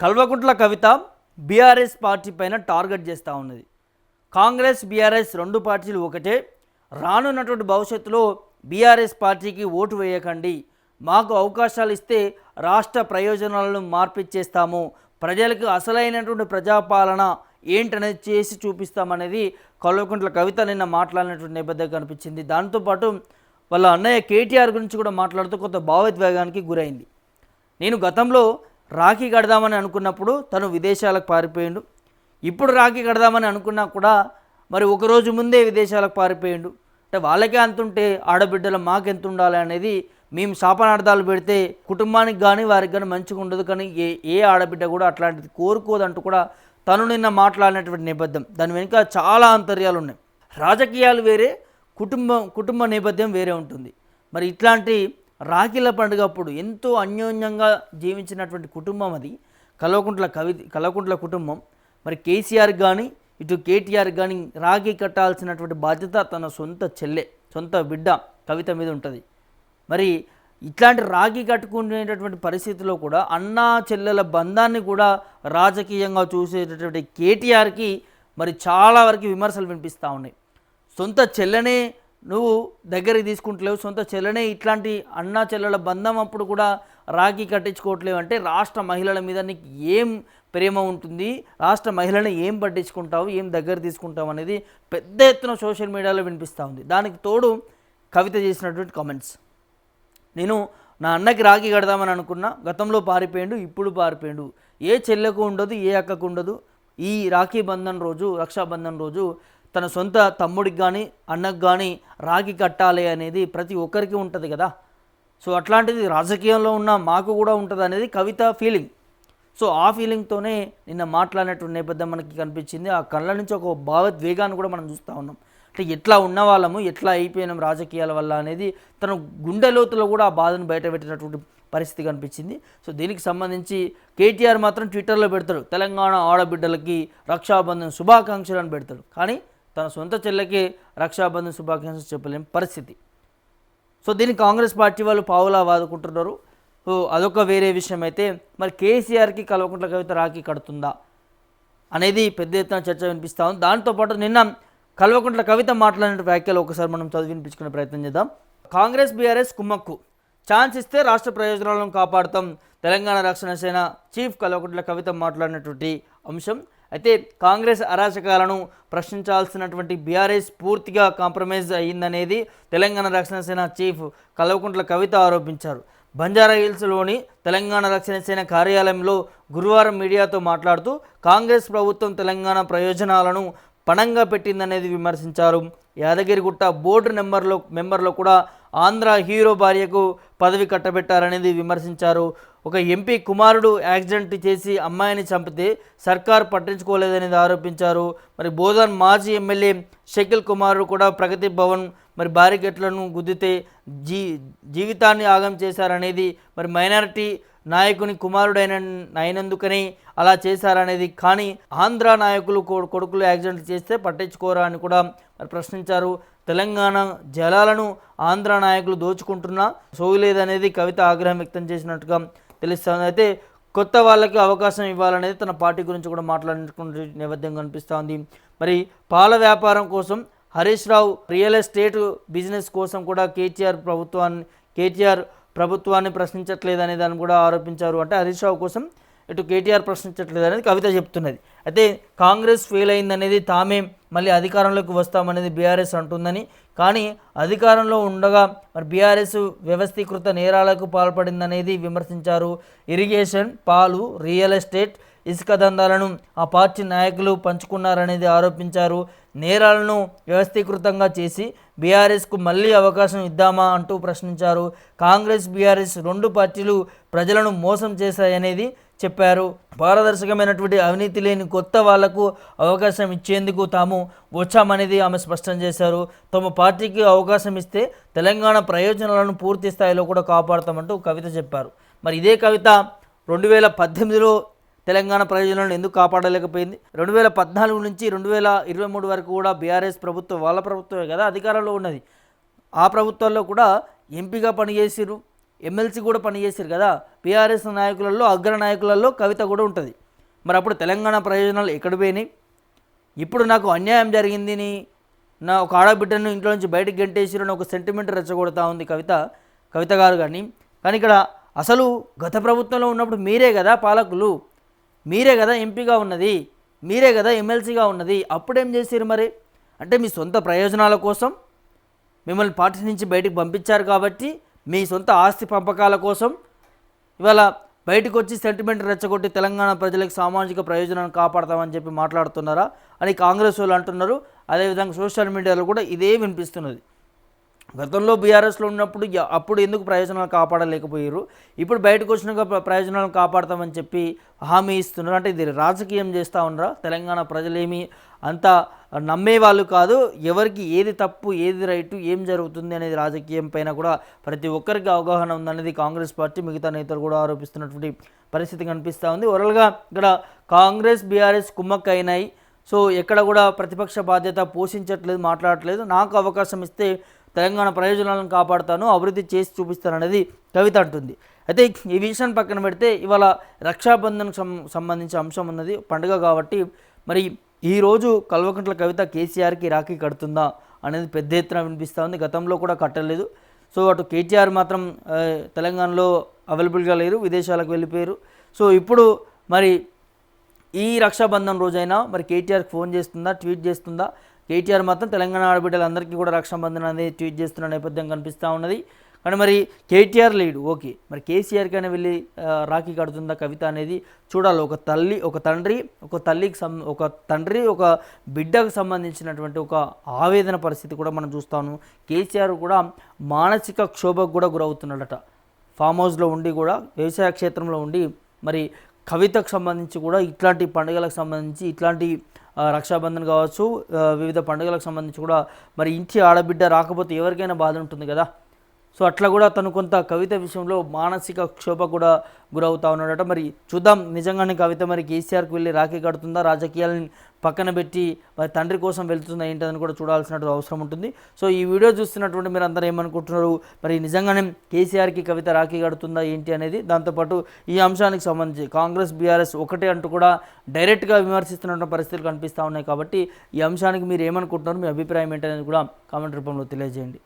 Kalvakuntla Kavitha BRS party పైన target చేస్తూ ఉన్నది. కాంగ్రెస్ బీఆర్ఎస్ రెండు పార్టీలు ఒకటే. రానున్నటువంటి భవిష్యత్తులో బీఆర్ఎస్ పార్టీకి ఓటు వేయకండి, మాకు అవకాశాలు ఇస్తే రాష్ట్ర ప్రయోజనాలను మార్పిచ్చేస్తాము, ప్రజలకు అసలైనటువంటి ప్రజాపాలన ఏంటనేది చేసి చూపిస్తామనేది కల్వకుంట్ల కవిత నిన్న మాట్లాడినటువంటి నేపథ్యం కనిపించింది. దాంతోపాటు వాళ్ళ అన్నయ్య కేటీఆర్ గురించి కూడా మాట్లాడుతూ కొంత భావోద్వేగానికి గురైంది. నేను గతంలో రాఖీ కడదామని అనుకున్నప్పుడు తను విదేశాలకు పారిపోయిండు, ఇప్పుడు రాఖీ కడదామని అనుకున్నా కూడా మరి ఒకరోజు ముందే విదేశాలకు పారిపోయిండు. అంటే వాళ్ళకే అంతుంటే ఆడబిడ్డలు మాకెంత ఉండాలి అనేది మేము శాపనార్థాలు పెడితే కుటుంబానికి కానీ వారికి కానీ మంచిగా ఉండదు, కానీ ఏ ఆడబిడ్డ కూడా అట్లాంటిది కోరుకోదంటూ కూడా తను నిన్న మాట్లాడినటువంటి నేపథ్యం. దాని వెనుక చాలా అంతర్యాలు ఉన్నాయి. రాజకీయాలు వేరే, కుటుంబ నేపథ్యం వేరే ఉంటుంది. మరి ఇట్లాంటి రాఖీల పండుగ అప్పుడు ఎంతో అన్యోన్యంగా జీవించినటువంటి కుటుంబం అది కల్వకుంట్ల కుటుంబం. మరి కేసీఆర్ కానీ ఇటు కేటీఆర్ కానీ రాఖీ కట్టాల్సినటువంటి బాధ్యత తన సొంత బిడ్డ కవిత మీద ఉంటుంది. మరి ఇట్లాంటి రాఖీ కట్టుకునేటటువంటి పరిస్థితిలో కూడా అన్నా చెల్లెల బంధాన్ని కూడా రాజకీయంగా చూసేటటువంటి కేటీఆర్కి మరి చాలా వరకు విమర్శలు వినిపిస్తూ ఉన్నాయి. సొంత చెల్లెనే నువ్వు దగ్గరికి తీసుకుంటలేవు, సొంత చెల్లెనే ఇట్లాంటి అన్నా చెల్లెల బంధం అప్పుడు కూడా రాఖీ కట్టించుకోవట్లేవు అంటే రాష్ట్ర మహిళల మీద నీకు ఏం ప్రేమ ఉంటుంది, రాష్ట్ర మహిళని ఏం పట్టించుకుంటావు, ఏం దగ్గర తీసుకుంటావు అనేది పెద్ద ఎత్తున సోషల్ మీడియాలో వినిపిస్తూ ఉంది. దానికి తోడు కవిత చేసినటువంటి కామెంట్స్. నేను నా అన్నకి రాఖీ కడదామని అనుకున్నా, గతంలో పారిపోయిండు, ఇప్పుడు పారిపోయిండు, ఏ చెల్లెకు ఉండదు, ఏ అక్కకు ఉండదు. ఈ రాఖీ బంధన్ రోజు, రక్షాబంధన్ రోజు తన సొంత తమ్ముడికి కానీ అన్నకు కానీ రాఖీ కట్టాలి అనేది ప్రతి ఒక్కరికి ఉంటుంది కదా. సో అట్లాంటిది రాజకీయంలో ఉన్న మాకు కూడా ఉంటుంది అనేది కవిత ఫీలింగ్. సో ఆ ఫీలింగ్తోనే నిన్న మాట్లాడినటువంటి నేపథ్యం మనకి కనిపించింది. ఆ కళ్ళ నుంచి ఒక భావోద్వేగాన్ని కూడా మనం చూస్తూ ఉన్నాం. అంటే ఎట్లా ఉన్న వాళ్ళము, ఎట్లా అయిపోయినాం రాజకీయాల వల్ల అనేది తన గుండె లోతులో కూడా ఆ బాధను బయటపెట్టినటువంటి పరిస్థితి కనిపించింది. సో దీనికి సంబంధించి కేటీఆర్ మాత్రం ట్విట్టర్లో పెడతాడు, తెలంగాణ ఆడబిడ్డలకి రక్షాబంధన్ శుభాకాంక్షలు అని పెడతాడు. కానీ తన సొంత చెల్లెకే రక్షాబంధన్ శుభాకాంక్షలు చెప్పలేని పరిస్థితి. సో దీన్ని కాంగ్రెస్ పార్టీ వాళ్ళు పావులా వాదుకుంటున్నారు. సో అదొక వేరే విషయం. అయితే మరి కేసీఆర్కి కల్వకుంట్ల కవిత రాఖీ కడుతుందా అనేది పెద్ద ఎత్తున చర్చ వినిపిస్తూ ఉంది. దాంతోపాటు నిన్న కల్వకుంట్ల కవిత మాట్లాడిన వ్యాఖ్యలు ఒకసారి మనం చదివి వినిపించుకునే ప్రయత్నం చేద్దాం. కాంగ్రెస్ బీఆర్ఎస్ కుమ్మక్కు, ఛాన్స్ ఇస్తే రాష్ట్ర ప్రయోజనాలను కాపాడుతాం, తెలంగాణ రక్షణ సేన చీఫ్ కల్వకుంట్ల కవిత మాట్లాడినటువంటి అంశం. అయితే కాంగ్రెస్ అరాచకాలను ప్రశ్నించాల్సినటువంటి బీఆర్ఎస్ పూర్తిగా కాంప్రమైజ్ అయ్యిందనేది తెలంగాణ రక్షణ సేన చీఫ్ కల్వకుంట్ల కవిత ఆరోపించారు. బంజారా హిల్స్లోని తెలంగాణ రక్షణ సేన కార్యాలయంలో గురువారం మీడియాతో మాట్లాడుతూ కాంగ్రెస్ ప్రభుత్వం తెలంగాణ ప్రయోజనాలను పణంగా పెట్టిందనేది విమర్శించారు. యాదగిరిగుట్ట బోర్డు మెంబర్లో కూడా ఆంధ్ర హీరో భార్యకు పదవి కట్టబెట్టారనేది విమర్శించారు. ఒక ఎంపీ కుమారుడు యాక్సిడెంట్ చేసి అమ్మాయిని చంపితే సర్కార్ పట్టించుకోలేదనేది ఆరోపించారు. మరి బోధన్ మాజీ ఎమ్మెల్యే షకిల్ కుమారుడు కూడా ప్రగతి భవన్ మరి బ్యారికేడ్లను గుద్దితే జీవితాన్ని ఆగం చేశారనేది, మరి మైనారిటీ నాయకుని కుమారుడైనందుకని అలా చేశారనేది, కానీ ఆంధ్ర నాయకులు కొడుకులు యాక్సిడెంట్ చేస్తే పట్టించుకోరా అని కూడా మరి ప్రశ్నించారు. తెలంగాణ జలాలను ఆంధ్ర నాయకులు దోచుకుంటున్నా సోయలేదనేది కవిత ఆగ్రహం వ్యక్తం చేసినట్టుగా తెలుస్తుంది. అయితే కొత్త వాళ్ళకి అవకాశం ఇవ్వాలనేది తన పార్టీ గురించి కూడా మాట్లాడుకునే నేపథ్యం కనిపిస్తూ ఉంది. మరి పాల వ్యాపారం కోసం Harish Rao real estate business కోసం కూడా కేటీఆర్ ప్రభుత్వాన్ని ప్రశ్నించట్లేదనే దాన్ని కూడా ఆరోపించారు. అంటే హరీష్ రావు కోసం ఇటు కేటీఆర్ ప్రశ్నించట్లేదనేది కవిత చెప్తున్నది. అయితే కాంగ్రెస్ ఫెయిల్ అయిందనేది, తామే మళ్ళీ అధికారంలోకి వస్తామనేది బీఆర్ఎస్ అంటుందని, కానీ అధికారంలో ఉండగా మరి బీఆర్ఎస్ వ్యవస్థీకృత నేరాలకు పాల్పడిందనేది విమర్శించారు. ఇరిగేషన్, పాలు, రియల్ ఎస్టేట్, ఇసుక దందాలను ఆ పార్టీ నాయకులు పంచుకున్నారనేది ఆరోపించారు. నేరాలను వ్యవస్థీకృతంగా చేసి బీఆర్ఎస్కు మళ్ళీ అవకాశం ఇద్దామా అంటూ ప్రశ్నించారు. కాంగ్రెస్ బీఆర్ఎస్ రెండు పార్టీలు ప్రజలను మోసం చేశాయనేది చెప్పారు. పారదర్శకమైనటువంటి అవినీతి లేని కొత్త వాళ్లకు అవకాశం ఇచ్చేందుకు తాము వచ్చామనేది ఆమె స్పష్టం చేశారు. తమ పార్టీకి అవకాశం ఇస్తే తెలంగాణ ప్రయోజనాలను పూర్తి స్థాయిలో కూడా కాపాడుతామంటూ కవిత చెప్పారు. మరి ఇదే కవిత 2018లో తెలంగాణ ప్రయోజనాలను ఎందుకు కాపాడలేకపోయింది? 2014 నుంచి 2023 వరకు కూడా బీఆర్ఎస్ ప్రభుత్వం, వాళ్ళ ప్రభుత్వమే కదా అధికారంలో ఉన్నది. ఆ ప్రభుత్వాల్లో కూడా ఎంపీగా పనిచేసిరు, ఎమ్మెల్సీ కూడా పనిచేశారు కదా, బీఆర్ఎస్ నాయకులలో అగ్ర నాయకులలో కవిత కూడా ఉంటుంది. మరి అప్పుడు తెలంగాణ ప్రయోజనాలు ఎక్కడ పోయినాయి? ఇప్పుడు నాకు అన్యాయం జరిగింది, నా ఒక ఆడబిడ్డను ఇంట్లో నుంచి బయటకు గెంటేసిరని ఒక సెంటిమెంట్ రెచ్చగొడతా ఉంది కవిత గారు. కానీ ఇక్కడ అసలు గత ప్రభుత్వంలో ఉన్నప్పుడు మీరే కదా పాలకులు, మీరే కదా ఎంపీగా ఉన్నది, మీరే కదా ఎమ్మెల్సీగా ఉన్నది. అప్పుడేం చేశారు మరి? అంటే మీ సొంత ప్రయోజనాల కోసం మిమ్మల్ని పార్టీ నుంచి బయటకు పంపించారు కాబట్టి మీ సొంత ఆస్తి పంపకాల కోసం ఇవాళ బయటకు వచ్చి సెంటిమెంట్ రెచ్చగొట్టి తెలంగాణ ప్రజలకు సామాజిక ప్రయోజనాన్ని కాపాడతామని చెప్పి మాట్లాడుతున్నారా అని కాంగ్రెస్ వాళ్ళు అంటున్నారు. అదేవిధంగా సోషల్ మీడియాలో కూడా ఇదే వినిపిస్తున్నది. గతంలో బీఆర్ఎస్లో ఉన్నప్పుడు అప్పుడు ఎందుకు ప్రయోజనాలు కాపాడలేకపోయారు, ఇప్పుడు బయటకు వచ్చినాక ప్రయోజనాలను కాపాడతామని చెప్పి హామీ ఇస్తున్నారు. అంటే ఇది రాజకీయం చేస్తూ ఉన్నారా? తెలంగాణ ప్రజలేమి అంత నమ్మేవాళ్ళు కాదు. ఎవరికి ఏది తప్పు ఏది రైటు ఏం జరుగుతుంది అనేది రాజకీయం పైన కూడా ప్రతి ఒక్కరికి అవగాహన ఉందనేది కాంగ్రెస్ పార్టీ మిగతా నేతలు కూడా ఆరోపిస్తున్నటువంటి పరిస్థితి కనిపిస్తూ ఉంది. ఓవరాల్గా ఇక్కడ కాంగ్రెస్ బీఆర్ఎస్ కుమ్మక్క అయినాయి. సో ఎక్కడ కూడా ప్రతిపక్ష బాధ్యత పోషించట్లేదు, మాట్లాడట్లేదు. నాకు అవకాశం ఇస్తే తెలంగాణ ప్రయోజనాలను కాపాడుతాను, అభివృద్ధి చేసి చూపిస్తాను అనేది కవిత అంటుంది. అయితే ఈ విషయాన్ని పక్కన పెడితే ఇవాళ రక్షాబంధన్కు సంబంధించిన అంశం ఉన్నది, పండుగ కాబట్టి మరి ఈరోజు కల్వకుంట్ల కవిత కేసీఆర్కి రాఖీ కడుతుందా అనేది పెద్ద ఎత్తున వినిపిస్తూ ఉంది. గతంలో కూడా కట్టలేదు. సో అటు కేటీఆర్ మాత్రం తెలంగాణలో అవైలబుల్గా లేరు, విదేశాలకు వెళ్ళిపోయారు. సో ఇప్పుడు మరి ఈ రక్షాబంధన్ రోజైనా మరి కేటీఆర్కి ఫోన్ చేస్తుందా, ట్వీట్ చేస్తుందా? కేటీఆర్ మాత్రం తెలంగాణ ఆడబిడ్డలందరికీ కూడా రక్షాబంధన్ అనేది ట్వీట్ చేస్తున్న నేపథ్యం కనిపిస్తూ ఉన్నది. కానీ మరి కేటీఆర్ లీడు ఓకే, మరి కేసీఆర్కైనా వెళ్ళి రాఖీ కడుతుందా కవిత అనేది చూడాలి. ఒక తండ్రి ఒక బిడ్డకు సంబంధించినటువంటి ఒక ఆవేదన పరిస్థితి కూడా మనం చూస్తాను. కేసీఆర్ కూడా మానసిక క్షోభకు కూడా గురవుతున్నాడట. ఫామ్ హౌస్లో ఉండి కూడా వ్యవసాయ క్షేత్రంలో ఉండి మరి కవితకు సంబంధించి కూడా ఇట్లాంటి పండుగలకు సంబంధించి ఇట్లాంటి రక్షాబంధన్ కావచ్చు, వివిధ పండుగలకు సంబంధించి కూడా మరి ఇంటి ఆడబిడ్డ రాకపోతే ఎవరికైనా బాధ ఉంటుంది కదా. సో అట్లా కూడా తను కొంత కవిత విషయంలో మానసిక క్షోభ కూడా గురవుతా ఉన్నాడట. మరి చూద్దాం నిజంగానే కవిత మరి కేసీఆర్కి వెళ్ళి రాఖీ కడుతుందా, రాజకీయాలను పక్కన పెట్టి మరి తండ్రి కోసం వెళ్తుందా ఏంటని కూడా చూడాల్సినటువంటి అవసరం ఉంటుంది. సో ఈ వీడియో చూస్తున్నటువంటి మీరు అందరూ ఏమనుకుంటున్నారు? మరి నిజంగానే కేసీఆర్కి కవిత రాఖీ కడుతుందా ఏంటి అనేది, దాంతోపాటు ఈ అంశానికి సంబంధించి కాంగ్రెస్ బీఆర్ఎస్ ఒకటే అంటూ కూడా డైరెక్ట్గా విమర్శిస్తున్న పరిస్థితులు కనిపిస్తూ ఉన్నాయి. కాబట్టి ఈ అంశానికి మీరు ఏమనుకుంటున్నారు, మీ అభిప్రాయం ఏంటనేది కూడా కామెంట్ రూపంలో తెలియజేయండి.